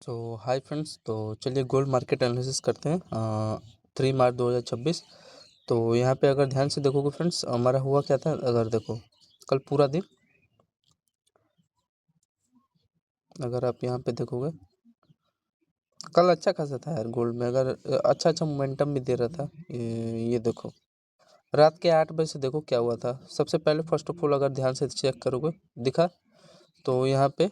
तो hi friends, तो चलिए गोल्ड मार्केट एनालिसिस करते हैं 3 मार्च 2026। तो यहाँ पे अगर ध्यान से देखोगे फ्रेंड्स, हमारा हुआ क्या था। अगर देखो कल पूरा दिन, अगर आप यहाँ पे देखोगे कल अच्छा खासा था यार गोल्ड में। अगर अच्छा अच्छा मोमेंटम भी दे रहा था। ये देखो रात के 8 बजे से देखो क्या हुआ था। सबसे पहले फर्स्ट ऑफ ऑल अगर ध्यान से चेक करोगे दिखा, तो यहाँ पे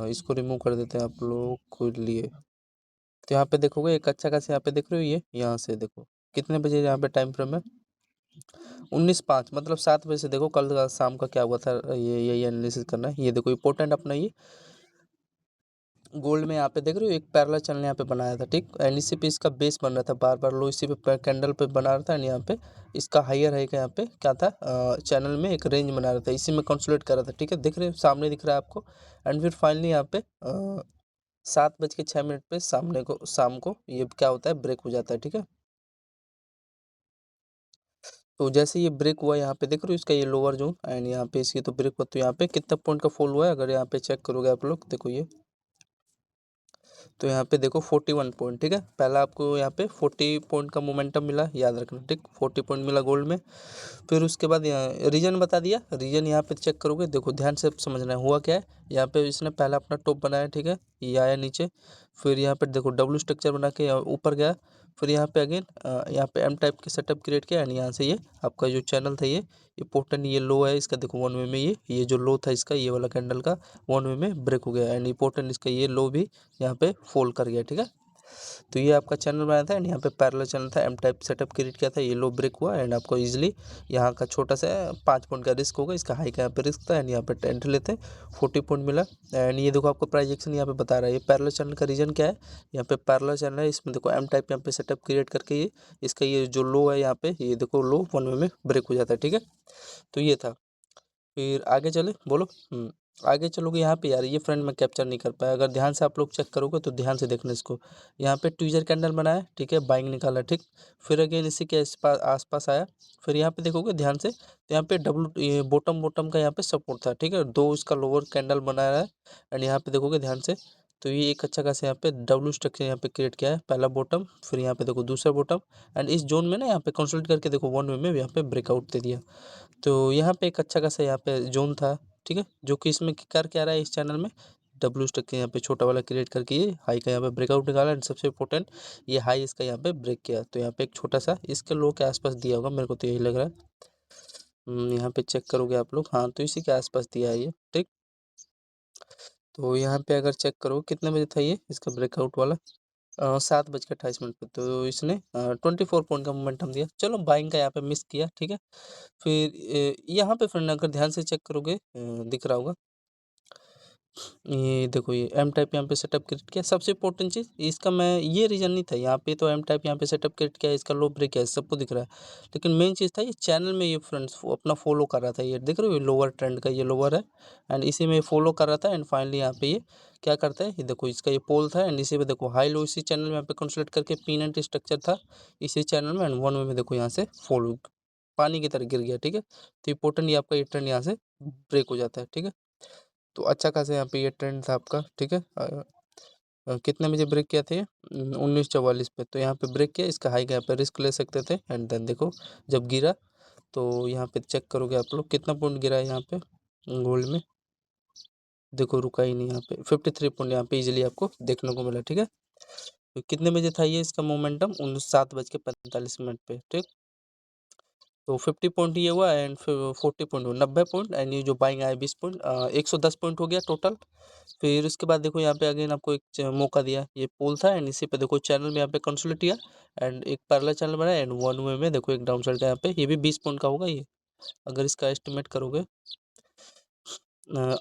इसको रिमूव कर देते हैं आप लोग को लिए। तो यहाँ पे देखोगे एक अच्छा खासा, यहाँ पे देख रहे हो, ये यहाँ से देखो कितने बजे यहाँ पे टाइम फ्रेम है 19:05, मतलब 7 बजे से देखो कल का शाम का क्या हुआ था। ये यही एनालिसिस करना है। ये देखो इंपॉर्टेंट अपना ये गोल्ड में यहाँ पे देख रहे हो एक पैरेलल चैनल यहाँ पे बनाया था, ठीक। एंड इसी पे इसका बेस बन रहा था, बार बार लो इसी पे कैंडल पे बना रहा था। एंड यहाँ पे इसका हायर है का यहाँ पे क्या था, चैनल में एक रेंज बना रहा था, इसी में कंसोलिडेट कर रहा था, ठीक है। दिख रहे हो सामने दिख रहा है आपको। एंड फिर फाइनली यहाँ पे 7:06 पे सामने को शाम को ये क्या होता है, ब्रेक हो जाता है, ठीक है। तो जैसे ये ब्रेक हुआ, यहाँ पे देख रहे हो इसका ये लोअर जोन, एंड यहाँ पे इसकी तो ब्रेक हुआ, तो यहाँ पे कितना पॉइंट का फॉल हुआ है अगर यहाँ पे चेक करोगे आप लोग, देखो ये। तो यहाँ पे देखो 41 पॉइंट, ठीक है। पहला आपको यहाँ पे 40 पॉइंट का मोमेंटम मिला, याद रखना, ठीक। 40 पॉइंट मिला गोल्ड में। फिर उसके बाद यहाँ रीजन बता दिया। रीजन यहाँ पे चेक करोगे, देखो ध्यान से समझना है हुआ क्या है। यहाँ पे इसने पहला अपना टॉप बनाया, ठीक है, ये आया नीचे। फिर यहाँ पे देखो डब्ल्यू स्ट्रक्चर बना के ऊपर गया। फिर यहाँ पे अगेन यहाँ पे एम टाइप के सेटअप क्रिएट किया। एंड यहाँ से ये आपका जो चैनल था, ये इंपॉर्टेंट ये लो है इसका, देखो 1 वे में ये जो लो था इसका, ये वाला कैंडल का 1 वे में ब्रेक हो गया। एंड इंपॉर्टेंट इसका ये लो भी यहाँ पे फॉल कर गया, ठीक है। तो ये आपका चैनल बनाया था, एंड यहाँ पे पैरेलल चैनल था, एम टाइप सेटअप क्रिएट किया था, ये लो ब्रेक हुआ। एंड आपको इजीली यहाँ का छोटा सा 5 पॉइंट का रिस्क होगा, इसका हाई का यहाँ पे रिस्क था। एंड यहाँ पे एंट्री लेते हैं, 40 पॉइंट मिला। एंड ये देखो आपको प्राइजेक्शन यहाँ पे बता रहा है। ये पैरेलल चैनल का रीजन क्या है, यहाँ पे पैरेलल चैनल है, इसमें देखो एम टाइप यहाँ पे सेटअप क्रिएट करके ये इसका ये जो लो है यहाँ पे, ये देखो लो 1 वे में ब्रेक हो जाता है, ठीक है। तो ये था। फिर आगे चले, बोलो। आगे चलोगे यहाँ पे, यार ये फ्रेंड मैं कैप्चर नहीं कर पाया। अगर ध्यान से आप लोग चेक करोगे तो ध्यान से देखना इसको। यहाँ पे ट्विजर कैंडल बनाया, ठीक है, बाइंग निकाला, ठीक। फिर अगेन इसी के आसपास आया। फिर यहाँ पे देखोगे ध्यान से, तो यहाँ पे ये बॉटम बॉटम का यहाँ पे सपोर्ट था, ठीक है, दो इसका लोअर कैंडल बनाया है। एंड यहाँ पे देखोगे ध्यान से, तो ये एक अच्छा खासा यहाँ पे डब्ल्यू स्ट्रक्चर यहाँ पे क्रिएट किया है, पहला बॉटम, फिर यहाँ पे देखो दूसरा बॉटम। एंड इस जोन में ना यहाँ पे कंसोलिडेट करके देखो 1 वे में यहाँ पे ब्रेकआउट दे दिया। तो यहाँ पे एक अच्छा खासा यहाँ पे जोन था, ठीक है, जो कि इसमें कर क्या रहा है इस चैनल में, डब्ल्यू स्टॉक यहाँ पे छोटा वाला क्रिएट करके ये हाई का यहाँ पे ब्रेकआउट निकाला। एंड सबसे इंपॉर्टेंट ये हाई इसका यहाँ पे ब्रेक किया, तो यहाँ पे एक छोटा सा इसके लो के आसपास दिया होगा, मेरे को तो यही लग रहा है। यहाँ पे चेक करोगे आप लोग, हाँ तो इसी के आसपास दिया है ये, ठीक। तो यहाँ पे अगर चेक करो कितने बजे था ये इसका ब्रेकआउट वाला, 7:28 पे, तो इसने 24 पॉइंट का मोमेंटम दिया। चलो बाइंग का यहाँ पे मिस किया, ठीक है। फिर यहाँ पे फ्रेंड अगर ध्यान से चेक करोगे दिख रहा होगा, ये देखो ये एम टाइप यहाँ पे सेटअप क्रिएट किया। सबसे इंपॉर्टेंट चीज़ इसका, मैं ये रीजन नहीं था यहाँ पे, तो एम टाइप यहाँ पे सेटअप क्रिएट किया, इसका लो ब्रेक है, सबको दिख रहा है। लेकिन मेन चीज़ था ये चैनल में ये फ्रेंड्स अपना फॉलो कर रहा था, ये देख रहे हो ये लोअर ट्रेंड का ये लोअर है। एंड इसी में फॉलो कर रहा था। एंड फाइनली यहाँ पे ये क्या करता है, ये देखो इसका ये पोल था, एंड इसी पे देखो हाई लो इसी चैनल में यहाँ पे कंसोलिडेट करके पिन एंड स्ट्रक्चर था इसी चैनल में। एंड 1 वे में देखो यहाँ से फॉलो पानी की तरह गिर गया, ठीक है। तो इंपॉर्टेंट ये आपका ये ट्रेंड यहाँ से ब्रेक हो जाता है, ठीक है। तो अच्छा खासा यहाँ पे ये ट्रेंड था आपका, ठीक है। कितने बजे ब्रेक किया था ये 19:44 पे, तो यहाँ पे ब्रेक किया, इसका हाई का यहाँ पे रिस्क ले सकते थे। एंड देन देखो जब गिरा, तो यहाँ पे चेक करोगे आप लोग कितना पॉइंट गिरा है यहाँ पे गोल्ड में, देखो रुका ही नहीं, यहाँ पे 53 पॉइंट यहाँ पे इजीली आपको देखने को मिला, ठीक है। तो कितने बजे था ये इसका मोमेंटम 7:45 पे, ठीक। तो 50 पॉइंट ये हुआ, एंड फिर 40 पॉइंट हुआ, 90 पॉइंट। एंड ये जो बाइंग आया 20 पॉइंट, 110 पॉइंट हो गया टोटल। फिर उसके बाद देखो यहाँ पे अगेन आपको एक मौका दिया, ये पोल था, एंड इसी पे देखो चैनल में यहाँ पे कंसोलिडेट किया। एंड एक पैरेलल चैनल बनाया, एंड 1 वे में देखो एक डाउन साइड का यहाँ पे, ये भी 20 पॉइंट का होगा ये, अगर इसका एस्टिमेट करोगे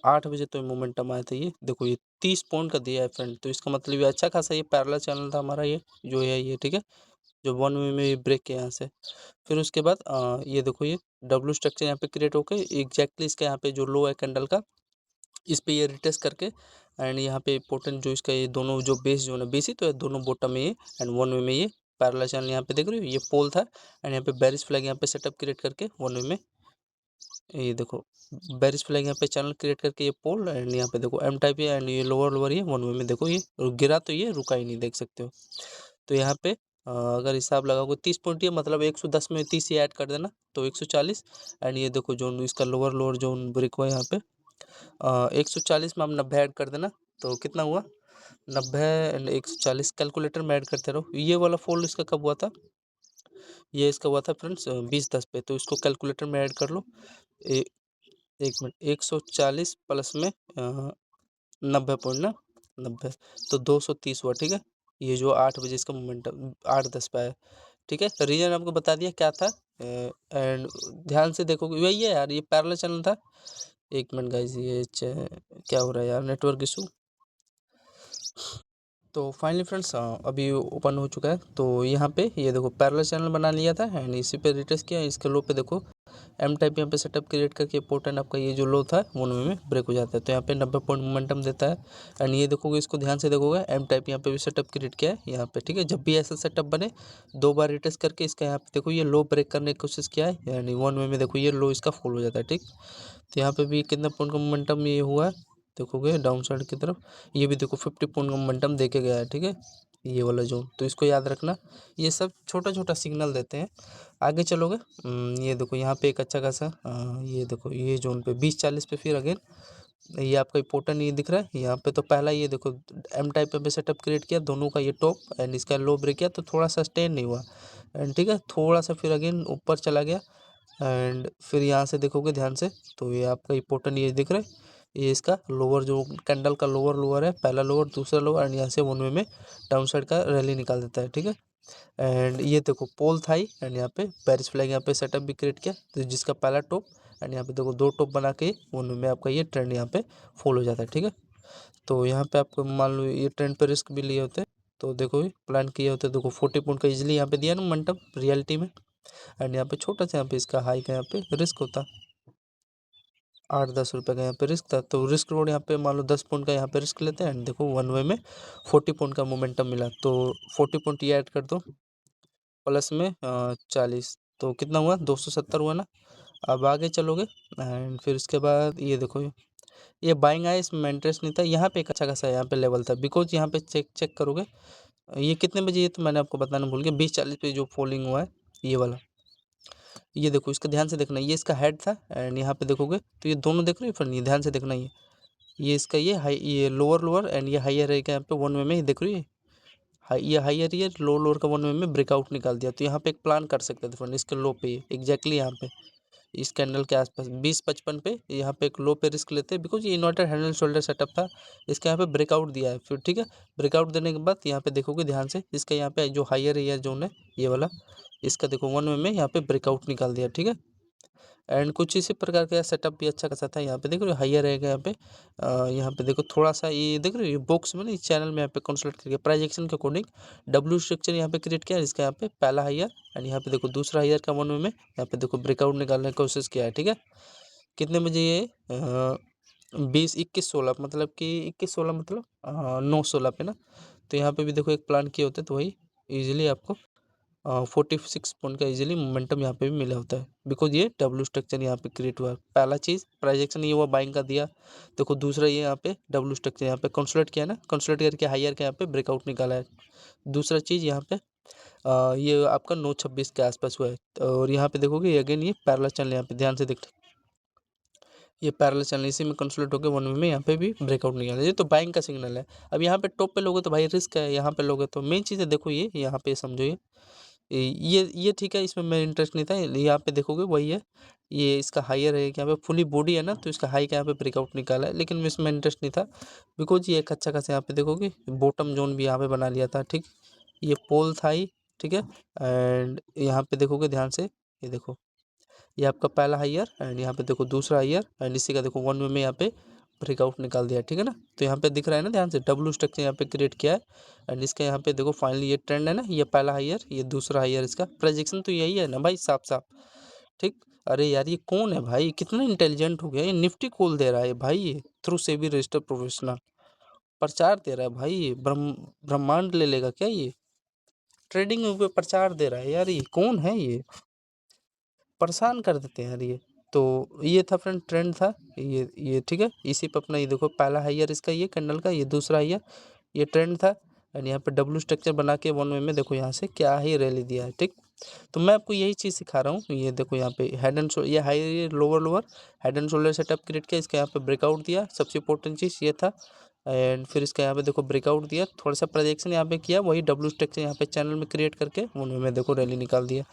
8 बजे तो मोमेंटम आया था, ये देखो ये 30 पॉइंट का दिया है फ्रेंड। तो इसका मतलब ये अच्छा खासा ये पैरेलल चैनल था हमारा, ये जो है ये, ठीक है, जो 1 वे में ब्रेक किया यहाँ से। फिर उसके बाद ये देखो ये डब्ल्यू स्ट्रक्चर यहाँ पे क्रिएट होकर एग्जैक्टली इसका यहाँ पे जो लो है कैंडल का, इस पे ये रिटेस्ट करके। एंड यहाँ पे इंपॉर्टेंट जो इसका ये दोनों जो बेस जो है बेस ही तो है, दोनों बॉटम में ये एंड 1 वे में ये पैरेलल चैनल यहाँ पे देख रहे हो, ये पोल था। एंड यहाँ पे बेरिश फ्लैग यहाँ पे सेटअप क्रिएट करके 1 वे में ये देखो बेरिश फ्लैग यहाँ पे चैनल क्रिएट करके ये पोल एंड यहाँ पे देखो एम टाइप है एंड ये लोअर लोअर ये वन वे में देखो ये गिरा तो ये रुका ही नहीं, देख सकते हो। तो यहाँ पे अगर हिसाब लगाओगे 30 पॉइंट ये मतलब 110 में 30 ही ऐड कर देना तो 140 एंड ये देखो जो इसका लोअर लोअर जो ब्रिक हुआ यहाँ पे 140 में आप 90 ऐड कर देना तो कितना हुआ 90 एंड 140 कैलकुलेटर में ऐड करते रहो। ये वाला फोल्ड इसका कब हुआ था, ये इसका हुआ था फ्रेंड्स 2010 पे, तो इसको कैलकुलेटर में ऐड कर लो। एक मिनट 140 प्लस में 90 पॉइंट ना 90 तो 230 हुआ, ठीक है। ये जो 8 बजे इसका मोमेंटम 8:10 पे आया, ठीक है। रीजन आपको बता दिया क्या था एंड ध्यान से देखोगे वही है यार, ये पैरेलल चैनल था। एक मिनट गाइस ये क्या हो रहा है यार, नेटवर्क इशू। तो फाइनली फ्रेंड्स अभी ओपन हो चुका है। तो यहाँ पे ये देखो पैरेलल चैनल बना लिया था एंड इसी पे रिटेस्ट किया। इसके लो पे देखो एम टाइप यहाँ पे सेटअप क्रिएट करके पोर्टन आपका ये जो लो था वो में ब्रेक हो जाता है। तो यहाँ पे 90 पॉइंट मोमेंटम देता है एंड ये देखोगे इसको ध्यान से देखोगे एम टाइप यहाँ पे भी सेटअप क्रिएट किया है यहाँ पे, ठीक है। जब भी ऐसा सेटअप बने 2 बार रिटेस्ट करके इसका यहाँ पे देखो ये लो ब्रेक करने की कोशिश किया है यानी वन वे में देखो ये लो इसका फॉल हो जाता है, ठीक। तो यहाँ पे भी कितना पॉइंट का मोमेंटम ये हुआ है देखोगे डाउन साइड की तरफ, ये भी देखो 50 पॉइंट का मोमेंटम देके गया है, ठीक है। ये वाला जोन तो इसको याद रखना, ये सब छोटा छोटा सिग्नल देते हैं। आगे चलोगे ये देखो यहाँ पे एक अच्छा खासा ये देखो ये जोन पे 20-40 पे फिर अगेन ये आपका इम्पोर्टेंट ये दिख रहा है यहाँ पे। तो पहला ये देखो एम टाइप पे सेटअप क्रिएट किया दोनों का, ये टॉप एंड इसका लो ब्रेक किया तो थोड़ा सा स्टेन नहीं हुआ एंड ठीक है, थोड़ा सा फिर अगेन ऊपर चला गया एंड फिर यहाँ से देखोगे ध्यान से तो ये आपका इम्पोर्टेंट ये दिख रहा है, ये इसका लोअर जो कैंडल का लोअर लोअर है, पहला लोअर दूसरा लोअर एंड यहाँ से वन वे में डाउन साइड का रैली निकाल देता है, ठीक है। एंड ये देखो पोल था ही एंड यहाँ पे पेरिस फ्लैग यहाँ पे सेटअप भी क्रिएट किया तो जिसका पहला टॉप एंड यहाँ पे देखो 2 टॉप बना के वन वे में आपका ये ट्रेंड यहाँ पे फॉलो हो जाता है, ठीक है। तो यहाँ पे आपको मान लो ये ट्रेंड पे रिस्क भी लिए होते हैं तो देखो प्लान किए होते देखो 40 पॉइंट का इजिली यहाँ पे दिया ना मोमेंटम रियलिटी में एंड यहाँ पे छोटा सा यहाँ पे इसका हाई का यहाँ पे रिस्क होता 8-10 रुपये का यहाँ पे रिस्क था। तो रिस्क रोड यहाँ पे मान लो 10 पॉइंट का यहाँ पे रिस्क लेते हैं एंड देखो वन वे में 40 पॉइंट का मोमेंटम मिला तो 40 पॉइंट ये ऐड कर दो प्लस में 40 तो कितना हुआ 270 हुआ ना। अब आगे चलोगे एंड फिर इसके बाद ये देखो ये बाइंग आया, इसमें इंटरेस्ट नहीं था। यहाँ पे एक अच्छा खासा यहाँ पे लेवल था बिकॉज यहाँ पे चेक करोगे ये कितने बजे, ये तो मैंने आपको बताना भूल गया 20-40 पे जो फॉलिंग हुआ है ये वाला, ये देखो इसका ध्यान से देखना, ये इसका हेड था एंड यहाँ पे देखोगे तो ये दोनों देख रहे हो फ्रेंड, ये ध्यान से देखना, ये इसका ये हाई ये लोअर लोअर एंड ये हाइयर है यहाँ पे वन वे में, ये देख रही है हाई ये हाइयर ये लो लोअर का वन वे में ब्रेकआउट निकाल दिया। तो यहाँ पे एक प्लान कर सकते थे फ्रेंड इसके लो पे एग्जैक्टली यहाँ पे इस कैंडल के आसपास 20-55 पे यहाँ पे एक लो पे रिस्क लेते हैं बिकॉज ये inverted hand and shoulder setup था। इसका यहाँ पे ब्रेकआउट दिया है फिर, ठीक है। ब्रेकआउट देने के बाद यहाँ पे देखोगे ध्यान से इसका यहाँ पे जो हाइयर एयर जोन है ये वाला, इसका देखो वन वे में यहाँ पे ब्रेकआउट निकाल दिया, ठीक है। एंड कुछ इसी प्रकार का सेटअप भी अच्छा खासा था। यहाँ पे देख रहे हो हाइयर रहेगा यहाँ पे यहाँ पे देखो थोड़ा सा ये देख रहे हो ये बॉक्स में ना इस चैनल में यहाँ पे कंसल्ट करके प्राइस एक्शन के अकॉर्डिंग डब्ल्यू स्ट्रक्चर यहाँ पे क्रिएट किया है। इसका यहाँ पे पहला हाइयर एंड यहाँ पे देखो दूसरा हाइयर का वन वे में यहाँ पे देखो ब्रेकआउट निकालने की कोशिश किया है, ठीक है। कितने बजे ये 20-21-16 मतलब कि 21-16 मतलब 9-16 पे ना। तो यहाँ पे भी देखो एक प्लान किए होते तो वही ईजिली आपको 46 पॉइंट का इजीली मोमेंटम यहाँ पे भी मिला होता है बिकॉज ये डब्ल्यू स्ट्रक्चर यहाँ पे क्रिएट हुआ है। पहला चीज़ प्राइजेक्शन ये हुआ बाइंग का दिया, देखो दूसरा ये यहाँ पे डब्ल्यू स्ट्रक्चर यहाँ पे कंसोलिडेट किया ना, कंसोलिडेट करके हायर के यहाँ पे ब्रेकआउट निकाला है। दूसरा चीज़ यहाँ पे ये आपका 9-26 के आसपास हुआ है और यहाँ पे देखोगे अगेन ये पैरेलल चैनल यहाँ पे ध्यान से देख, ये पैरेलल चैनल इसी में कंसोलिडेट होकर वन वे में यहाँ पे भी ब्रेकआउट निकाला है। ये तो बाइंग का सिग्नल है। अब यहाँ पे टॉप पे लोगे तो भाई रिस्क है, यहाँ पे लोगे तो मेन चीज़ है देखो ये यहाँ पे समझो ये ठीक है, इसमें मेरा इंटरेस्ट नहीं था। यहाँ पे देखोगे वही है, ये इसका हाइयर है यहाँ पे फुली बॉडी है ना तो इसका हाई का यहाँ पे ब्रेकआउट निकाला है लेकिन इसमें इंटरेस्ट नहीं था बिकॉज ये एक अच्छा खासा यहाँ पे देखोगे बॉटम जोन भी यहाँ पे बना लिया था, ठीक। ये पोल था ही, ठीक है। एंड यहाँ पे देखोगे ध्यान से ये देखो ये आपका पहला हाइयर एंड यहाँ पे देखो दूसरा हाइयर एंड इसी का देखो वन वे में यहाँ पे ब्रेकआउट निकाल दिया, ठीक है ना। तो यहाँ पे दिख रहा है ना ध्यान से डब्ल्यू स्ट्रक्चर यहाँ पे क्रिएट किया है एंड इसका यहाँ पे देखो फाइनली ये ट्रेंड है ना, ये पहला हाइयर ये दूसरा हाइयर, इसका प्रोजेक्शन तो यही है ना भाई साफ साफ, ठीक। अरे यार ये कौन है भाई, कितना इंटेलिजेंट हो गया, ये निफ्टी कॉल दे रहा है भाई, ये थ्रू सेबी रजिस्टर प्रोफेशनल प्रचार दे रहा है भाई, ये ब्रह्मांड ले लेगा क्या ये, ट्रेडिंग में प्रचार दे रहा है यार, ये कौन है ये, परेशान कर देते हैं यार ये। तो ये था फ्रेंड, ट्रेंड था ये ठीक है। इसी पे अपना ये देखो पहला हाइयर इसका ये कैंडल का, ये दूसरा हाइयर, ये ट्रेंड था। एंड यहाँ पे डब्ल्यू स्ट्रक्चर बना के 1 वे में देखो यहाँ से क्या ही रैली दिया है, ठीक। तो मैं आपको यही चीज़ सिखा रहा हूँ। ये देखो यहाँ पे हेड एंड ये high lower lower head and shoulder setup create किया, इसका यहाँ पे ब्रेकआउट दिया, सबसे इंपॉर्टेंट चीज़ ये था। एंड फिर इसका यहाँ पे देखो ब्रेकआउट दिया, थोड़ा सा प्रोजेक्शन यहाँ पे किया, वही डब्ल्यू स्ट्रक्चर यहाँ पे चैनल में क्रिएट करके 1 वे में देखो रैली निकाल दिया।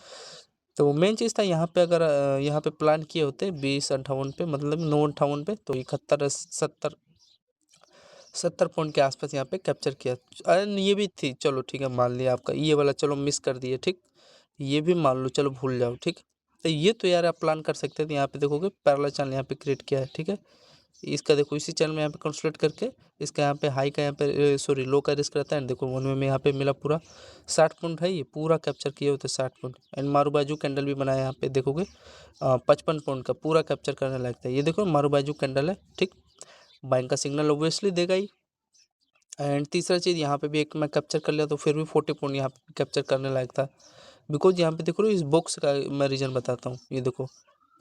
तो मेन चीज़ था यहाँ पे, अगर यहाँ पे प्लान किए होते 20-58 पे, मतलब 9-58 पे, तो 71-70 पॉइंट के आसपास यहाँ पे कैप्चर किया। अरे ये भी थी, चलो ठीक है, मान लिया आपका ये वाला, चलो मिस कर दिए, ठीक। ये भी मान लो, चलो भूल जाओ, ठीक। तो ये तो यार आप प्लान कर सकते थे। यहाँ पे देखोगे पैरेलल चैनल यहाँ पे क्रिएट किया है, ठीक है। इसका देखो इसी चैनल में यहाँ पे कंसोलिडेट करके इसका यहाँ पे हाई का यहाँ पे सॉरी लो का रिस्क रहता है। देखो 1 वे में यहाँ पे मिला पूरा 60 पॉइंट है, ये पूरा कैप्चर किए होते 60 पॉइंट। एंड मारू बाजू कैंडल भी बनाया यहाँ पे देखोगे 55 पॉइंट का पूरा कैप्चर करने लगता है। ये देखो मारू बाजू कैंडल है, ठीक। बाइंग का सिग्नल ऑब्वियसली देगा ही। एंड तीसरा चीज़ यहाँ पे भी एक मैं कैप्चर कर लिया, तो फिर भी 40 पॉइंट यहाँ पे कैप्चर करने लायक था। बिकॉज यहाँ पे देखो इस बॉक्स का मैं रीज़न बताता हूँ। ये देखो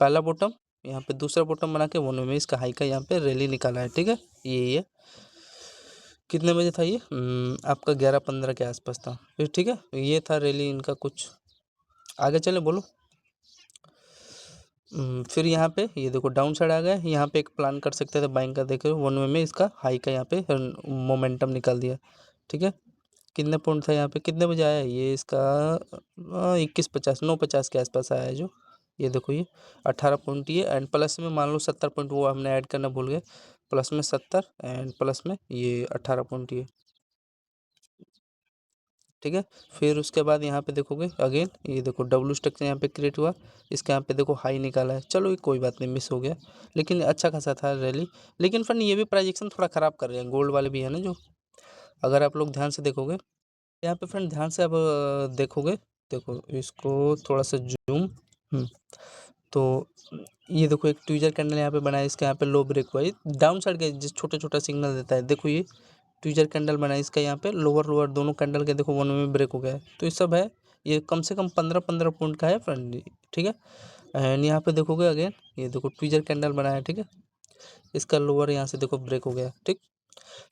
पहला बॉटम, यहाँ पे दूसरा बॉटम बना के 1 वे में इसका हाई का यहाँ पे रैली निकाला है, ठीक है। ये कितने बजे था ये आपका 11:15 के आसपास था फिर, ठीक है। ये था रैली इनका कुछ। आगे चले बोलो। फिर यहाँ पे ये देखो डाउन साइड आ गया, यहाँ पे एक प्लान कर सकते थे बाइंग का, देखो 1 वे में इसका हाई का यहाँ पे मोमेंटम निकाल दिया, ठीक है। कितने पॉइंट था यहाँ पे, कितने बजे आया ये इसका 21:50 9:50 के आसपास आया है जो। ये देखो ये 18 पॉइंट ये, एंड प्लस में मान लो 70 पॉइंट, वो हमने ऐड करना भूल गए। प्लस में 70 एंड प्लस में ये 18 पॉइंट ये, ठीक है। फिर उसके बाद यहाँ पे देखोगे अगेन ये देखो डब्ल्यू स्ट्रक्चर यहाँ पे क्रिएट हुआ, इसका यहाँ पे देखो हाई निकाला है। चलो ये कोई बात नहीं, मिस हो गया, लेकिन अच्छा खासा था रैली। लेकिन फ्रेंड ये भी प्राइजेक्शन थोड़ा ख़राब कर रहे हैं, गोल्ड वाले भी है ना जो, अगर आप लोग ध्यान से देखोगे यहाँ पे फ्रेंड, ध्यान से अब देखोगे, देखो इसको थोड़ा सा जूम। तो ये देखो एक ट्विजर कैंडल यहाँ पे बनाया, इसका यहाँ पे लो ब्रेक हुआ, ये डाउन साइड का जिस छोटा छोटा सिग्नल देता है। देखो ये ट्विजर कैंडल बनाया, इसका यहाँ पे लोअर लोअर दोनों कैंडल के देखो 1 वे में ब्रेक हो गया है। तो ये सब है, ये कम से कम 15-15 पॉइंट का है फ्रेंड, ठीक है। एंड यहाँ पे देखोगे अगेन ये देखो ट्विजर कैंडल बनाया, ठीक है। इसका लोअर यहाँ से देखो ब्रेक हो गया, ठीक।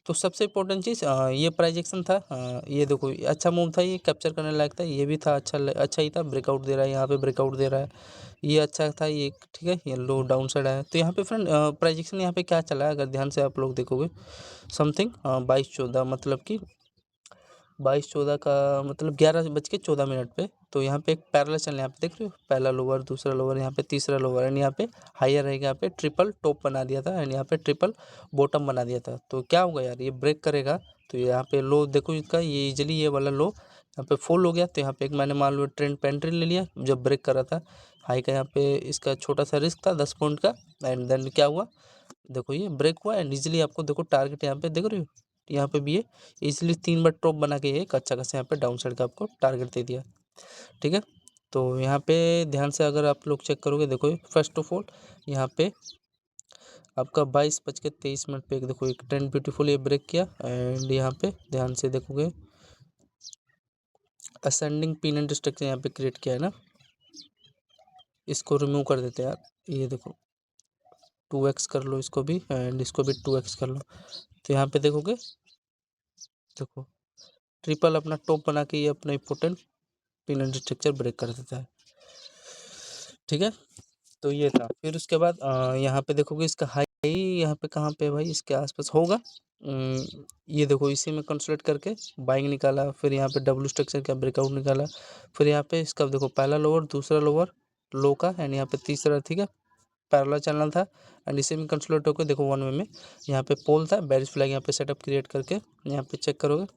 तो सबसे इम्पोर्टेंट चीज़ ये प्राइजेक्शन था। ये देखो अच्छा मूव था, ये कैप्चर करने लायक था, ये भी था अच्छा ही था। ब्रेकआउट दे रहा है, यहाँ पे ब्रेकआउट दे रहा है, ये अच्छा था ये, ठीक है। ये लो डाउन साइड आया। तो यहाँ पे फ्रेंड प्राइजेक्शन यहाँ पे क्या चला है, अगर ध्यान से आप लोग देखोगे समथिंग 22-14, मतलब कि 22-14 का मतलब 11:14 पे। तो यहाँ पे एक पैरेलल चैनल यहाँ पे देख रहे हो, पहला लोअर दूसरा लोअर, यहाँ पे तीसरा लोअर, एंड यहाँ पे हायर रहेगा, यहाँ पे ट्रिपल टॉप बना दिया था, एंड यहाँ पे ट्रिपल बॉटम बना दिया था। तो क्या होगा यार, ये ब्रेक करेगा तो यहाँ पे लो देखो इसका, ये इजिली ये वाला लो यहाँ पे फॉल हो गया। तो यहाँ पे एक मैंने मान लो ट्रेंड पेंट्री ले लिया जब ब्रेक कर रहा था हाई का, यहाँ पे इसका छोटा सा रिस्क था 10 पॉइंट का। एंड देन क्या हुआ, देखो ये ब्रेक हुआ, एंड इजिली आपको देखो टारगेट यहाँ पे देख रहे हो, यहाँ पे भी ये इजिली 3 बार टॉप बना के एक अच्छा खासा यहाँ पे डाउन साइड का आपको टारगेट दे दिया, ठीक है। तो यहाँ पे ध्यान से अगर आप लोग चेक करोगे, देखो फर्स्ट ऑफ ऑल यहाँ पे आपका 22:23 पे एक देखो एक ट्रेंड ब्यूटीफुल ये ब्रेक किया। एंड यहाँ पे ध्यान से देखोगे असेंडिंग पिन एंड स्ट्रक्चर यहाँ पे क्रिएट किया है ना, इसको रिमूव कर देते हैं यार। ये देखो 2x कर लो इसको भी, एंड इसको भी 2x कर लो। तो यहाँ पे देखोगे, देखो ट्रिपल अपना टॉप बना के ये अपना important pin and structure break कर देता है, ठीक है। तो ये था। फिर उसके बाद यहाँ पे देखोगे इसका हाई यहाँ पे कहाँ पे है भाई, इसके आसपास होगा। ये देखो इसी में कंसोलिडेट करके बाइंग निकाला, फिर यहाँ पे डब्ल्यू स्ट्रक्चर का ब्रेकआउट निकाला, फिर यहाँ पे इसका देखो पहला लोअर दूसरा लोअर लो का, एंड यहाँ पे तीसरा, ठीक है, पैरेलल चैनल था। एंड इसी में कंसोलिडेट होकर देखो 1 वे में यहाँ पे पोल था, बेरिश फ्लैग यहाँ पे सेटअप क्रिएट करके यहाँ पे चेक करोगे।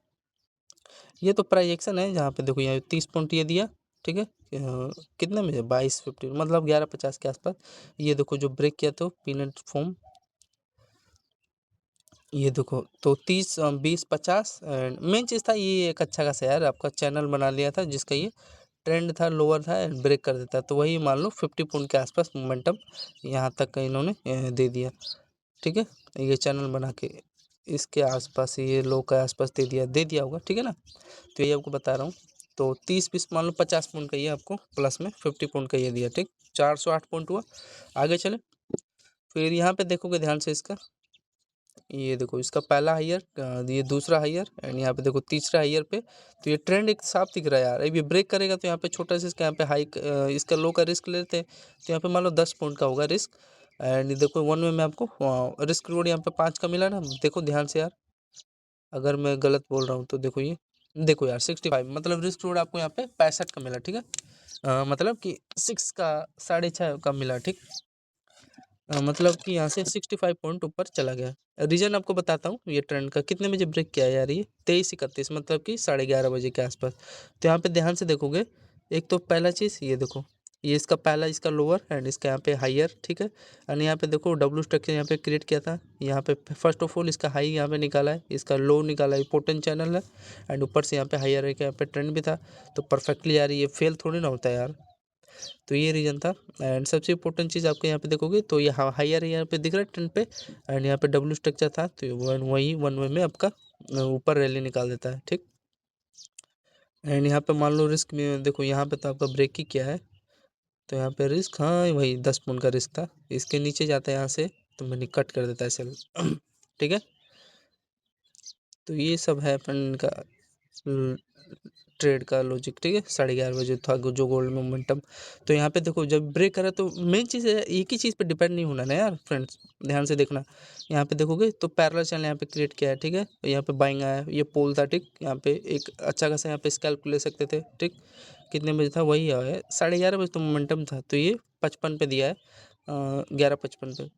ये तो प्राइजेक्शन है, जहाँ पे देखो यहाँ 30 पॉइंट ये दिया, ठीक है। कितने में 22:50 मतलब 11:50 के आसपास। ये देखो जो ब्रेक किया तो पीनट फॉर्म, ये देखो तो 30 20 50 एंड मेन चीज़ था ये एक अच्छा खासा यार आपका चैनल बना लिया था, जिसका ये ट्रेंड था लोअर था एंड ब्रेक कर देता। तो वही मान लो 50 पॉइंट के आसपास मोमेंटम यहाँ तक का इन्होंने दे दिया, ठीक है। ये चैनल बना के इसके आसपास ये लो के आसपास दे दिया होगा, ठीक है ना। तो ये आपको बता रहा हूँ। तो 30 20 मान लो 50 पॉइंट का ये आपको प्लस में 50 पॉइंट का ये दिया, ठीक। 408 पॉइंट हुआ। आगे चले, फिर यहाँ पे देखोगे ध्यान से इसका, ये देखो इसका पहला हायर, ये दूसरा हायर एंड यहाँ पे देखो तीसरा हायर पे। तो ये ट्रेंड एक साफ दिख रहा है यार। अब ये ब्रेक करेगा तो यहाँ पे छोटा सा इसका यहाँ पे हाई, इसका लो का रिस्क लेते हैं। तो यहाँ पे मान लो 10 पॉइंट का होगा रिस्क। एंड देखो वन वे में आपको रिस्क रिवॉर्ड यहाँ पे 5 का मिला ना। देखो ध्यान से यार, अगर मैं गलत बोल रहा हूँ तो देखो ये, देखो यार 65, मतलब रिस्क रिवॉर्ड आपको यहाँ पे 65 का मिला, ठीक है। मतलब कि 6 का 6.5 का मिला, ठीक। मतलब कि यहाँ से 65 पॉइंट ऊपर चला गया। रीजन आपको बताता हूँ, ये ट्रेंड का कितने बजे ब्रेक किया है यार, ये 23:31, मतलब कि 11:30 बजे के आसपास। तो यहाँ पे ध्यान से देखोगे, एक तो पहला चीज़ ये देखो, ये इसका पहला, इसका लोअर एंड इसका यहाँ पे हायर, ठीक है। एंड यहाँ पे देखो डब्ल्यू स्ट्रक्चर यहाँ पे क्रिएट किया था। यहाँ पे फर्स्ट ऑफ ऑल इसका हाई यहाँ पे निकाला है, इसका लो निकाला है, इंपॉर्टेंट चैनल है। एंड ऊपर से यहाँ पे हायर है, यहाँ पे ट्रेंड भी था। तो परफेक्टली यार ये फेल थोड़ी ना होता है यार। तो ये रीज़न था। एंड सबसे इम्पोर्टेंट चीज़ आपको यहाँ पे देखोगे तो ये हायर यहाँ पे दिख रहा है ट्रेंड पे। एंड यहाँ पे डब्ल्यू स्ट्रक्चर था, तो वही वन वे में आपका ऊपर रैली निकाल देता है, ठीक। एंड यहाँ पे मान लो रिस्क में देखो, यहाँ पे तो आपका ब्रेक ही किया है। तो यहाँ पे रिस्क, हाँ वही 10 पॉइंट का रिस्क था। इसके नीचे जाता है यहाँ से तो मैंने कट कर देता है सेल ठीक है। तो ये सब है फ्रेंड का ट्रेड का लॉजिक, ठीक है। 11:30 बजे था जो गोल्ड में मोमेंटम। तो यहाँ पे देखो जब ब्रेक करा तो मेन चीज़ है, एक ही चीज़ पे डिपेंड नहीं होना ना यार फ्रेंड्स, ध्यान से देखना। यहाँ पे देखोगे तो पैरेलल चैनल यहाँ पे क्रिएट किया है, ठीक है। यहाँ पे बाइंग आया, ये पोल था, ठीक। यहाँ पे एक अच्छा खासा यहाँ पे स्कैल्प ले सकते थे, ठीक। कितने बजे था, वही है 11:30 बजे तो मोमेंटम था। तो ये 55 पे दिया है, 11:55 पे।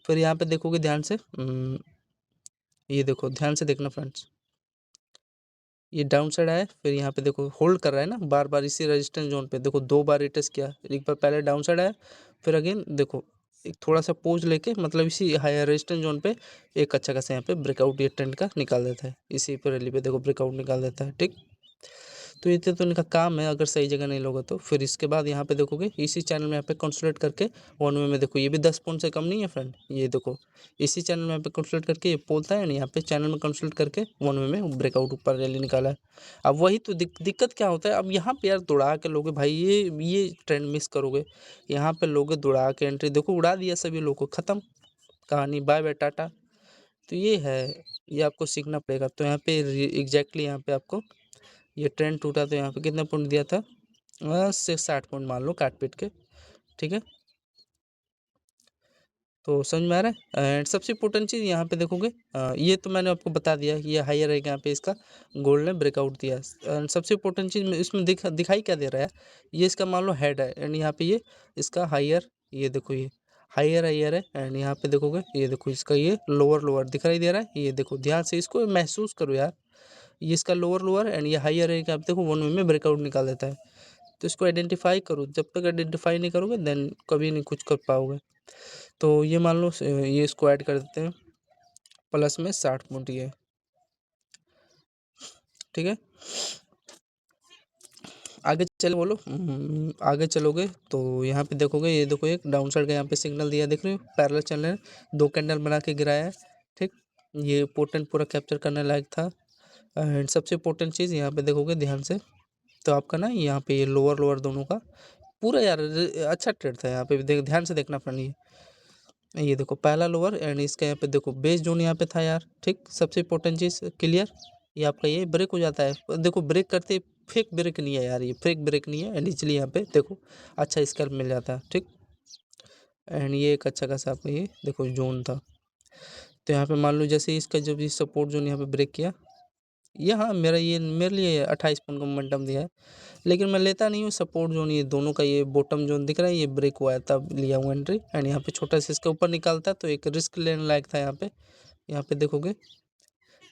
फिर यहाँ पे देखोगे ध्यान से, ये देखो ध्यान से देखना फ्रेंड्स, ये डाउन साइड आया, फिर यहाँ पे देखो होल्ड कर रहा है ना बार बार इसी रेजिस्टेंस जोन पे। देखो 2 बार रिटेस्ट किया, एक बार पहले डाउन साइड आया, फिर अगेन देखो एक थोड़ा सा पोज लेके, मतलब इसी हायर रेजिस्टेंस जोन पे एक अच्छा खासा यहाँ पे ब्रेकआउट ये ट्रेंड का निकाल देता है। इसी पर रैली पे देखो ब्रेकआउट निकाल देता है, ठीक। तो ये तो इनका काम है, अगर सही जगह नहीं लोगे तो। फिर इसके बाद यहाँ पे देखोगे इसी चैनल में यहाँ पे कंसोलिडेट करके वन वे में देखो, ये भी 10 पॉइंट से कम नहीं है फ्रेंड। ये देखो इसी चैनल में यहाँ पे कंसोलिडेट करके ये पोलता है, यहाँ पे चैनल में कंसोलिडेट करके वन वे में ब्रेकआउट ऊपर रैली निकाला है। अब वही तो दिक्कत क्या होता है, अब यहाँ पे यार दौड़ा के लोगे भाई, ये ट्रेंड मिस करोगे। यहाँ पे लोगे दौड़ा के एंट्री, देखो उड़ा दिया सभी लोगों को, खत्म कहानी, बाय बाय टाटा। तो ये है, ये आपको सीखना पड़ेगा। तो यहाँ पे एग्जैक्टली यहाँ पे आपको ये ट्रेंड टूटा तो यहाँ पे कितना पॉइंट दिया था, 60 पॉइंट मान लो काट पीट के, ठीक है। तो समझ में आ रहा है। एंड सबसे इम्पोर्टेंट चीज़ यहाँ पे देखोगे, ये तो मैंने आपको बता दिया, ये हायर है, यहाँ पे इसका गोल्ड ने ब्रेकआउट दिया। एंड सबसे इम्पोर्टेंट चीज़ इसमें दिखाई क्या दे रहा है, ये इसका मान लो हेड है एंड यहाँ पे ये इसका हायर, ये देखो ये हायर हायर है। एंड यहाँ पे देखोगे ये देखो इसका ये लोअर लोअर दिखाई दे रहा है। ये देखो ध्यान से इसको महसूस करो यार, ये इसका लोअर लोअर एंड ये हायर है, आप देखो वन वे में ब्रेकआउट निकाल देता है। तो इसको आइडेंटिफाई करो, जब तक आइडेंटिफाई नहीं करोगे देन कभी नहीं कुछ कर पाओगे। तो ये मान लो ये इसको ऐड कर देते हैं, प्लस में 60 पॉइंट ये, ठीक है। आगे चलो बोलो, आगे चलोगे तो यहाँ पे देखोगे, ये देखो एक डाउन साइड का यहाँ पे सिग्नल दिया, देख रहे हो पैरेलल चल रहे हैं, 2 कैंडल बना के गिराया है, ठीक। ये पोर्टेंट पूरा कैप्चर करने लायक था। एंड सबसे इम्पोर्टेंट चीज़ यहाँ पे देखोगे ध्यान से, तो आपका ना यहाँ पे ये लोअर लोअर दोनों का पूरा यार अच्छा ट्रेड था। यहाँ पे ध्यान से देखना फ्रेंड, ये देखो पहला लोअर एंड इसका यहाँ पे देखो बेस जोन यहाँ पे था यार, ठीक। सबसे इम्पोर्टेंट चीज़ क्लियर, ये आपका ये ब्रेक हो जाता है। देखो ब्रेक करते फेक ब्रेक नहीं है यार, ये फेक ब्रेक नहीं है। एंड इसलिए यहाँ पे देखो अच्छा स्कैल्प मिल जाता है, ठीक। एंड ये एक अच्छा खासा आपका ये देखो जोन था। तो यहाँ पे मान लो जैसे इसका जब ये सपोर्ट जोन यहाँ पे ब्रेक किया, ये हाँ मेरे लिए 28 पॉइंट का मोमेंटम दिया है, लेकिन मैं लेता नहीं हूँ सपोर्ट जोन। ये दोनों का ये बॉटम जोन दिख रहा है, ये ब्रेक हुआ है तब लिया हुआ एंट्री। एंड यहाँ पे छोटा सा इसके ऊपर निकालता है तो एक रिस्क लेने लायक था। यहाँ पे देखोगे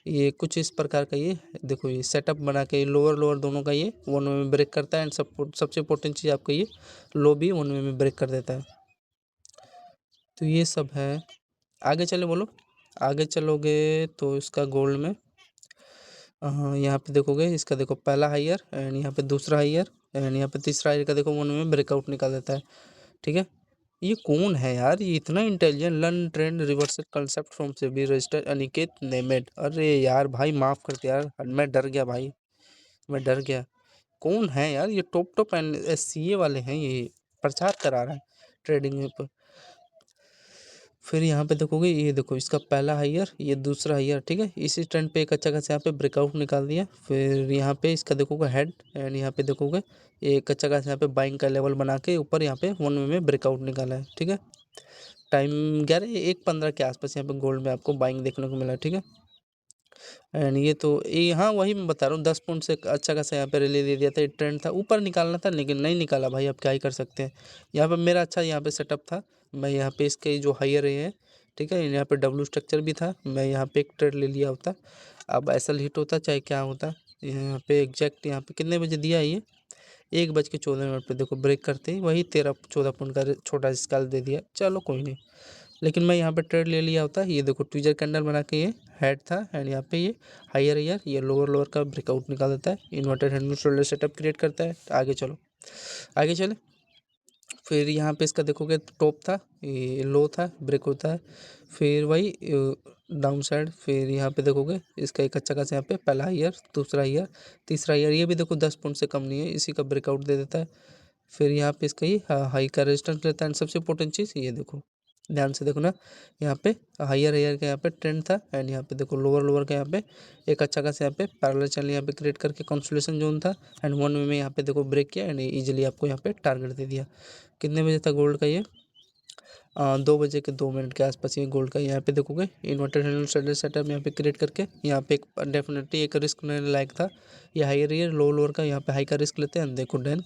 ये कुछ इस प्रकार का, ये देखो ये सेटअप बना के लोअर लोअर दोनों का ये वन वे में ब्रेक करता है। एंड सबसे इम्पोर्टेंट चीज़ आपका ये लो भी वन वे में ब्रेक कर देता है। तो ये सब है। आगे चले बोलो, आगे चलोगे तो इसका गोल्ड में, हाँ यहाँ पे देखोगे इसका देखो पहला हायर एंड यहाँ पे दूसरा हायर एंड यहाँ पे तीसरा हायर का देखो वन में ब्रेकआउट निकाल देता है, ठीक है। ये कौन है यार, ये इतना intelligent, learn trend reversal concept from SEBI registered Aniket Nemade. अरे यार भाई माफ़ करते यार, मैं डर गया भाई, मैं डर गया। कौन है यार ये, टॉप टॉप एंड SCA वाले हैं ये। प्रचार करा रहा है ट्रेडिंग में पर। फिर यहाँ पे देखोगे, ये देखो इसका पहला हाईयर, ये दूसरा हाईयर, ठीक है। इसी ट्रेंड पे एक अच्छा खासा यहाँ पे ब्रेकआउट निकाल दिया। फिर यहाँ पे इसका देखोगे हेड, एंड यहाँ पे देखोगे एक अच्छा खासा यहाँ पे बाइंग का लेवल बना के ऊपर यहाँ पे 1 वे में ब्रेकआउट निकाला है, ठीक है। टाइम 11:15 के आसपास यहाँ पे गोल्ड में आपको बाइंग देखने को मिला, ठीक है। एंड ये तो ये, हाँ वही मैं बता रहा हूँ, 10 पॉइंट से अच्छा खासा यहाँ पे रैली दे दिया था। ये ट्रेंड था, ऊपर निकालना था लेकिन नहीं निकाला भाई, अब क्या ही कर सकते हैं। यहाँ पे मेरा अच्छा यहाँ पे सेटअप था, मैं यहाँ पे इसके जो हायर रहे हैं, ठीक है, यहाँ पे डब्ल्यू स्ट्रक्चर भी था, मैं यहाँ पे एक ट्रेड ले लिया होता। अब ऐसा हिट होता चाहे क्या होता। यहाँ पे एग्जैक्ट यहाँ पे कितने बजे दिया है ये, 1:14 पे देखो ब्रेक करते ही वही 13-14 पॉइंट का छोटा स्केल दे दिया। चलो कोई नहीं, लेकिन मैं यहाँ पे ट्रेड ले लिया होता। ये देखो ट्विजर कैंडल बना के ये हेड था, एंड यहाँ पे ये हायर हायर, ये लोअर लोअर का ब्रेकआउट निकाल देता है, inverted hand shoulder setup create करता है। आगे चलो, आगे चले। फिर यहाँ पे इसका देखोगे टॉप था, ये लो था, ब्रेक होता है, फिर वही डाउन साइड। फिर यहाँ पे देखोगे इसका एक अच्छा खासा यहाँ पे पहला हायर, दूसरा हायर, तीसरा हायर, ये भी देखो 10 पॉइंट से कम नहीं है, इसी का ब्रेकआउट दे देता है। फिर यहाँ पे इसका ये हाई का रेजिस्टेंस लेता है। एंड सबसे इम्पोर्टेंट चीज़ ये देखो, ध्यान से देखो ना, यहाँ पे हायर हायर का यहाँ पे ट्रेंड था, एंड यहाँ पे देखो लोअर लोअर का यहाँ पे एक अच्छा खासा यहाँ पे पैरेलल चैनल यहाँ पे क्रिएट करके कंसोलिडेशन जोन था, एंड 1 वे में यहाँ पे देखो ब्रेक किया, एंड इजीली आपको यहाँ पे टारगेट दे दिया। कितने बजे था गोल्ड का ये, 2:02 के आसपास ये गोल्ड का। यहाँ पे देखोगे इन्वर्टेड हैंडल सेटअप यहाँ पे क्रिएट करके, यहाँ पे एक डेफिनेटली एक रिस्क लेने लायक था। ये हायर ईयर लो लोअर का यहाँ पे हाई का रिस्क लेते हैं। देखो डन,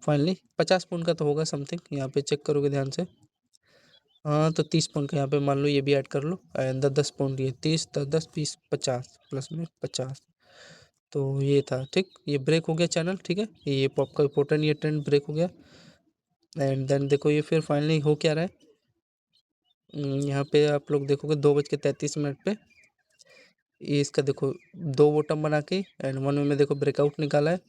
फाइनली 50 पॉइंट का तो होगा समथिंग, यहाँ पे चेक करोगे ध्यान से। हाँ तो 30 पॉइंट का यहाँ पे मान लो, ये भी ऐड कर लो, एंड 10 पॉइंट, ये 30 10 10 20 50 प्लस में 50। तो ये था ठीक, ये ब्रेक हो गया चैनल, ठीक है, ये पॉप का इंपॉर्टेंट ये ट्रेंड ब्रेक हो गया। एंड देन देखो ये फिर फाइनली हो क्या रहा है, यहाँ पे आप लोग देखोगे 2:33 पे ये इसका देखो 2 बॉटम बना के एंड 1 में देखो ब्रेकआउट निकाला है,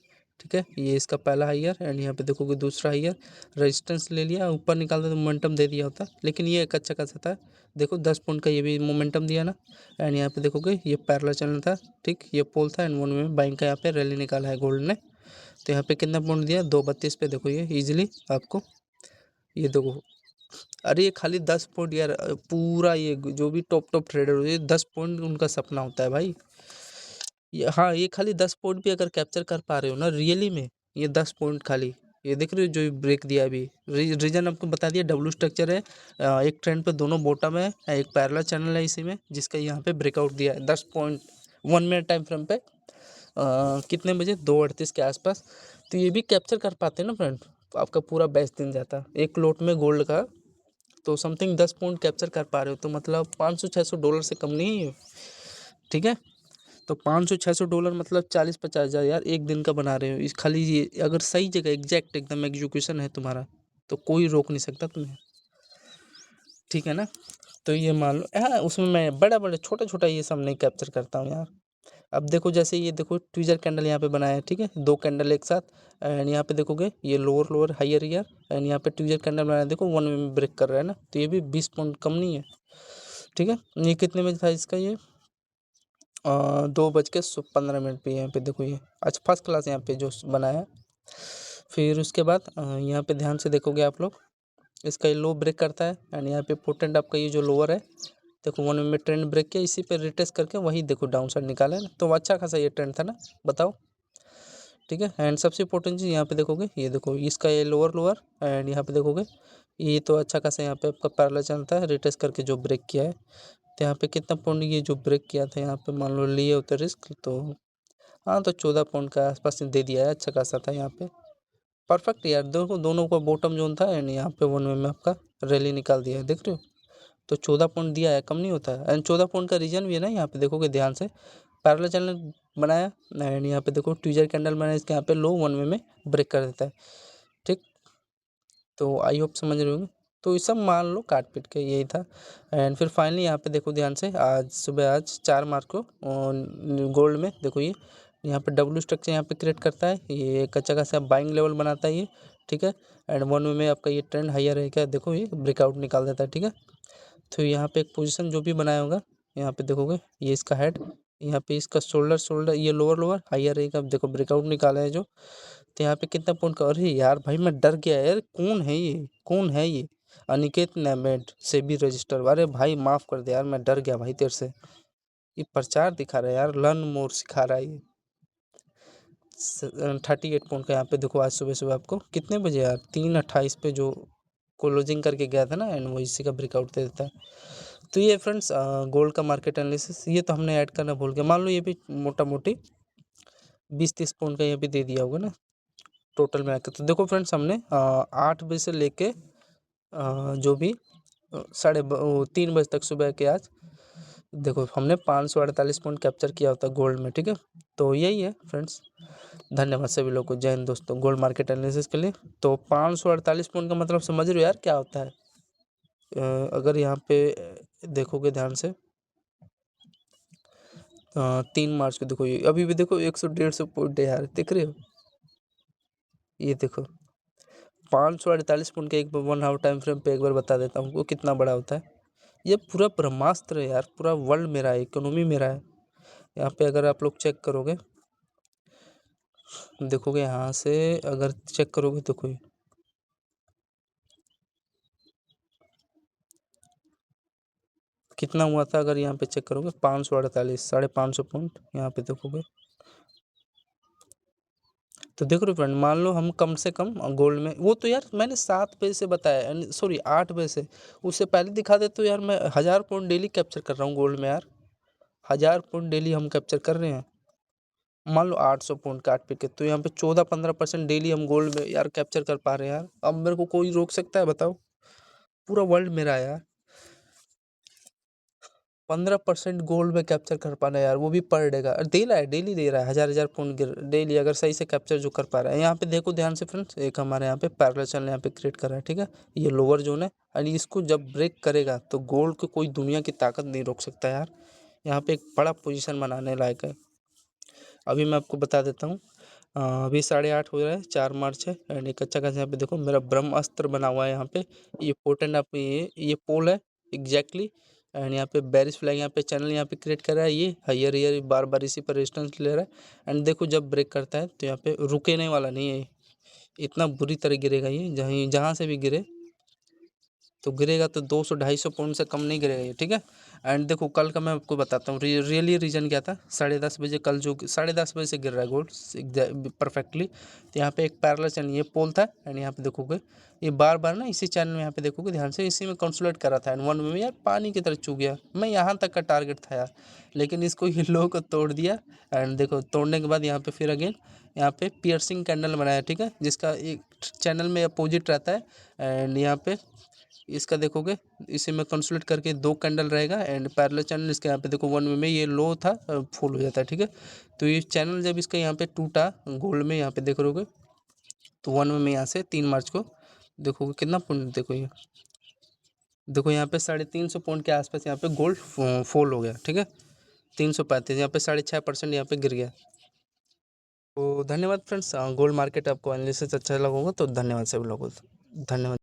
ठीक है। ये इसका पहला हाईयर, एंड यहाँ पे देखोगे दूसरा हाईयर, रेजिस्टेंस ले लिया, ऊपर निकालता तो मोमेंटम दे दिया होता, लेकिन ये एक अच्छा खासा था। देखो 10 पॉइंट का ये भी मोमेंटम दिया ना। एंड यहाँ पे देखोगे ये पैरेलल चैनल था, ठीक, ये पोल था, एंड 1 में बाइंग का यहाँ पे रैली निकाला है गोल्ड ने। तो यहाँ पे कितना पॉइंट दिया, 2:32 पे देखो ये ईजिली आपको, ये देखो। अरे ये खाली 10 पॉइंट यार, पूरा ये जो भी टॉप टॉप ट्रेडर हो, ये 10 पॉइंट उनका सपना होता है भाई। ये हाँ, ये खाली 10 पॉइंट भी अगर कैप्चर कर पा रहे हो ना रियली में, ये 10 पॉइंट खाली, ये देख रहे हो जो ब्रेक दिया अभी। रीजन आपको बता दिया, डब्ल्यू स्ट्रक्चर है, एक ट्रेंड पे दोनों बॉटम है, एक पैरेलल चैनल है इसी में, जिसका यहाँ पे ब्रेकआउट दिया है 10 पॉइंट 1 मिनट टाइम फ्रेम पे, कितने बजे, 2:38 के आसपास। तो ये भी कैप्चर कर पाते हैं ना फ्रेंड, तो आपका पूरा बेस्ट दिन जाता एक लोट में गोल्ड का। तो समथिंग 10 पॉइंट कैप्चर कर पा रहे हो, तो मतलब $500-600 से कम नहीं है ये, ठीक है। तो $500-600 मतलब 40-50 हज़ार यार एक दिन का बना रहे हो इस खाली ये, अगर सही जगह एग्जैक्ट एकदम एग्जीक्यूशन है तुम्हारा, तो कोई रोक नहीं सकता तुम्हें, ठीक है ना। तो ये मान लो, हाँ उसमें मैं बड़ा बड़ा छोटा छोटा ये सब नहीं कैप्चर करता हूँ यार। अब देखो जैसे ये देखो ट्विजर कैंडल यहाँ पे बनाया है, ठीक है, 2 कैंडल एक साथ, एंड यहाँ पे देखोगे ये lower lower higher year, and यहाँ पे ट्विजर कैंडल बनाया, देखो 1 में ब्रेक कर रहा है ना, तो ये भी 20 पॉइंट कम नहीं है, ठीक है। ये कितने बजे था इसका ये, 2:15 पे यहाँ पे देखो ये अच्छा फर्स्ट क्लास यहाँ पे जो बनाया है। फिर उसके बाद यहाँ पे ध्यान से देखोगे आप लोग, इसका ये लो ब्रेक करता है, एंड यहाँ पे पोटेंट आपका ये जो लोअर है, देखो 1 में ट्रेंड ब्रेक किया, इसी पे रिटेस्ट करके वही देखो डाउन साइड निकाला है ना, तो अच्छा खासा ये ट्रेंड था ना, बताओ, ठीक है। एंड सबसे इंपॉर्टेंट चीज़ यहाँ पे देखोगे, ये देखो इसका ये लोअर लोअर, एंड यहाँ पे देखोगे ये तो अच्छा खासा यहाँ पे आपका पैरेलल चलता है, रिटेस्ट करके जो ब्रेक किया है। तो यहाँ पे कितना पॉइंट ये जो ब्रेक किया था यहाँ पे, मान लो लिए होते रिस्क, तो हाँ तो 14 पॉइंट के आसपास दे दिया है, अच्छा खासा था यहाँ पे, परफेक्ट यार। देखो दोनों का बॉटम जोन था, एंड यहाँ पे 1 में आपका रैली निकाल दिया है, देख रहे हो। तो 14 पॉइंट दिया है, कम नहीं होता है। एंड 14 पॉइंट का रीजन भी है ना, यहाँ पे देखोगे ध्यान से, पैरेलल चैनल बनाया, एंड यहाँ पे देखो ट्विजर कैंडल बनाया, इसके यहाँ पे लो 1 में ब्रेक कर देता है, ठीक। तो आई होप समझ रहे होंगे। तो ये सब मान लो काट पीट के यही था। एंड फिर फाइनली यहाँ पे देखो ध्यान से, आज सुबह आज 4 मार्च को गोल्ड में देखो ये यहाँ पे डब्ल्यू स्ट्रक्चर यहाँ पे क्रिएट करता है, ये एक अच्छा खासा बाइंग लेवल बनाता है ये, ठीक है। एंड 1 में आपका ये ट्रेंड हायर है क्या, देखो ये ब्रेकआउट निकाल देता है, ठीक है। तो यहाँ पे एक पोजीशन जो भी बनाया होगा, यहाँ पे देखोगे ये इसका हेड, यहाँ पे इसका शोल्डर ये लोअर हायर रहेगा। अब देखो ब्रेकआउट निकाला है जो, तो यहाँ पे कितना पॉइंट का, अरे यार भाई मैं डर गया यार, कौन है ये? अनिकेत नेमेड सेबी रजिस्टर, अरे भाई माफ कर दे यार, मैं डर गया भाई तेरे से। ये प्रचार दिखा रहा है यार, लर्न मोर सिखा रहा है ये। 38 पॉइंट का यहाँ पे देखो, आज सुबह सुबह आपको कितने बजे यार, 3:28 पे जो क्लोजिंग करके गया था ना, एंड वो इसी का ब्रेकआउट दे देता है। तो ये फ्रेंड्स गोल्ड का मार्केट एनालिसिस, ये तो हमने ऐड करना भूल गए। मान लो ये भी मोटा मोटी 20-30 पॉइंट का यहाँ पे दे दिया होगा ना टोटल में आकर। तो देखो फ्रेंड्स हमने 8 बजे से लेके जो भी 3 बजे तक सुबह के आज देखो हमने 548 पॉइंट कैप्चर किया होता गोल्ड में, ठीक है। तो यही है फ्रेंड्स, धन्यवाद सभी लोग को, जय हिंद दोस्तों। गोल्ड मार्केट एनालिसिस के लिए तो 548 पॉइंट का मतलब समझ रहे हो यार क्या होता है। अगर यहाँ पे देखोगे ध्यान से 3 मार्च को देखो, ये अभी भी देखो 100-150 पॉइंट है यार, देख रहे हो। ये देखो 548 पॉइंट के एक 1 आवर टाइम फ्रेम पे एक बार बता देता हूँ वो कितना बड़ा होता है। ये पूरा ब्रह्मास्त्र है यार, पूरा वर्ल्ड मेरा है, इकोनॉमी मेरा है। यहाँ पे अगर आप लोग चेक करोगे, देखोगे यहाँ से अगर चेक करोगे तो कोई कितना हुआ था, अगर यहाँ पे चेक करोगे 548, 550 पॉइंट यहाँ पे देखोगे। तो देखो रे फ्रेंड, मान लो हम कम से कम गोल्ड में, वो तो यार मैंने 7 बजे से बताया, सॉरी 8 बजे से, उससे पहले दिखा दे तो यार मैं 1000 पॉइंट डेली कैप्चर कर रहा हूँ गोल्ड में यार, 1000 पॉइंट डेली हम कैप्चर कर रहे हैं। मान लो 800 पॉइंट काट पीट के, तो यहाँ पे 14-15% डेली हम गोल्ड में यार कैप्चर कर पा रहे हैं यार। अब मेरे को कोई रोक सकता है बताओ? पूरा वर्ल्ड मेरा है यार। 15% गोल्ड में कैप्चर कर पाना यार, वो भी पर डे का दे रहा है, डेली दे रहा है 1000 पॉइंट डेली, अगर सही से कैप्चर जो कर पा रहा है। यहाँ पे देखो ध्यान से फ्रेंड्स, एक हमारे यहाँ पे पैरेलल चैनल यहाँ पे क्रिएट कर रहा है, ठीक है। ये लोअर जोन है, और इसको जब ब्रेक करेगा तो गोल्ड को कोई दुनिया की ताकत नहीं रोक सकता यार। यहाँ पे एक बड़ा पोजीशन बनाने लायक है। अभी मैं आपको बता देता हूँ, अभी 8:30 हो रहा है, 4 मार्च है, एंड एक अच्छा खासा यहाँ पे देखो मेरा ब्रह्मास्त्र बना हुआ है यहाँ पे। ये पोर्टल आप ये पोल है एग्जैक्टली, एंड यहाँ पे बेरिश फ्लैग यहाँ पे चैनल यहाँ पे क्रिएट कर रहा है। ये हायर ईयर बार बार इसी पर रेजिस्टेंस ले रहा है, एंड देखो जब ब्रेक करता है तो यहाँ पे रुकने वाला नहीं है, इतना बुरी तरह गिरेगा ये, जहाँ जहाँ से भी गिरे तो गिरेगा तो 200-250 पॉइंट से कम नहीं गिरेगा ये, ठीक है। एंड देखो कल का मैं आपको बताता हूँ रियली रीजन क्या था। 10:30 बजे कल जो 10:30 बजे से गिर रहा है गोल्ड परफेक्टली। तो यहाँ पे एक पैरेलल चैनल ये पोल था, एंड यहाँ पे देखोगे ये बार बार ना इसी चैनल में यहाँ पे देखोगे ध्यान से, इसी में कंसोलिडेट कर रहा था, एंड वन में यार पानी की तरह चू गया। मैं यहाँ तक का टारगेट था यार, लेकिन इसको ये लोगों को तोड़ दिया। एंड देखो तोड़ने के बाद यहाँ पे फिर अगेन यहाँ पे पियर्सिंग कैंडल बनाया, ठीक है, जिसका एक चैनल में अपोजिट रहता है। एंड यहाँ पे इसका देखोगे इसी में कंसोलिडेट करके 2 कैंडल रहेगा, एंड पैरेलल चैनल इसके यहाँ पे देखो 1 में ये लो था, फुल हो जाता है, ठीक है। तो ये चैनल जब इसका यहाँ पे टूटा गोल्ड में, यहाँ पे देख रहोगे तो 1 में यहाँ से 3 मार्च को देखोगे कितना पॉइंट, देखो ये देखो यहाँ पे 350 पॉइंट के आसपास यहाँ पे गोल्ड फॉल हो गया, ठीक है। 335 यहाँ पे 6.5% यहाँ पे गिर गया। तो धन्यवाद फ्रेंड्स, गोल्ड मार्केट आपको एनालिसिस अच्छा लगा होगा तो धन्यवाद सभी लोगों को, धन्यवाद।